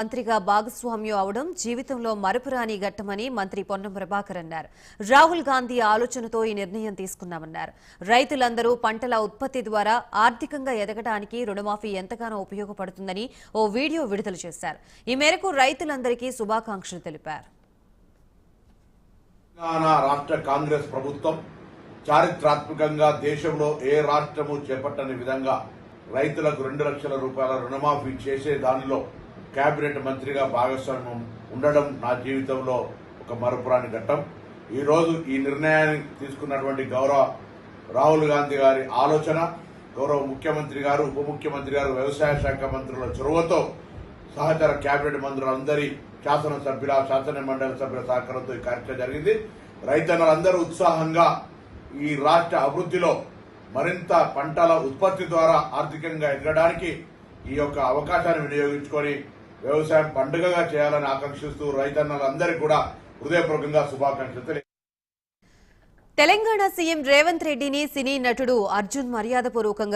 మంత్రిగా భాగస్వామ్యం అవడం జీవితంలో మరపురాని ఘట్టమని మంత్రి పొన్నం ప్రభాకర్ అన్నారు. రాహుల్ గాంధీ ఆలోచనతో ఈ నిర్ణయం తీసుకున్నామన్నారు. రైతులందరూ పంటల ఉత్పత్తి ద్వారా ఆర్థికంగా ఎదగడానికి రుణమాఫీ ఎంతగానో ఉపయోగపడుతుందని ఓ వీడియో విడుదల చేశారు. ఈ మేరకు రైతులందరికీ శుభాకాంక్షలు తెలిపారు. రాష్ట్ర కాంగ్రెస్ ప్రభుత్వం చారిత్రాత్మకంగా దేశంలో ఏ రాష్ట్రము చేపట్టని విధంగా రైతులకు 2 లక్షల రూపాయల రుణమాఫీ చేసే దానిలో కేబినెట్ మంత్రిగా భాగస్వామ్యం ఉండడం నా జీవితంలో ఒక మరపురాని ఘట్టం. ఈ రోజు ఈ నిర్ణయాన్ని తీసుకున్నటువంటి గౌరవ రాహుల్ గాంధీ గారి ఆలోచన, గౌరవ ముఖ్యమంత్రి గారు, ఉప ముఖ్యమంత్రి గారు, వ్యవసాయ శాఖ మంత్రుల చొరవతో సహచర కేబినెట్ మంత్రులందరి శాసన మండలి సభ్యుల సహకారంతో ఈ కార్యక్రమం జరిగింది. రైతన్నలందరూ ఉత్సాహంగా ఈ రాష్ట్ర అభివృద్ధిలో మరింత పంటల ఉత్పత్తి ద్వారా ఆర్థికంగా ఎదగడానికి ఈ యొక్క అవకాశాన్ని వినియోగించుకొని వ్యవసాయం పండుగగా చేయాలని ఆకాంక్షిస్తూ రైతన్నలందరికీ కూడా హృదయపూర్వకంగా శుభాకాంక్షలు. తెలంగాణ సీఎం రేవంత్ రెడ్డిని సినీ నటుడు అర్జున్ మర్యాదపూర్వకంగా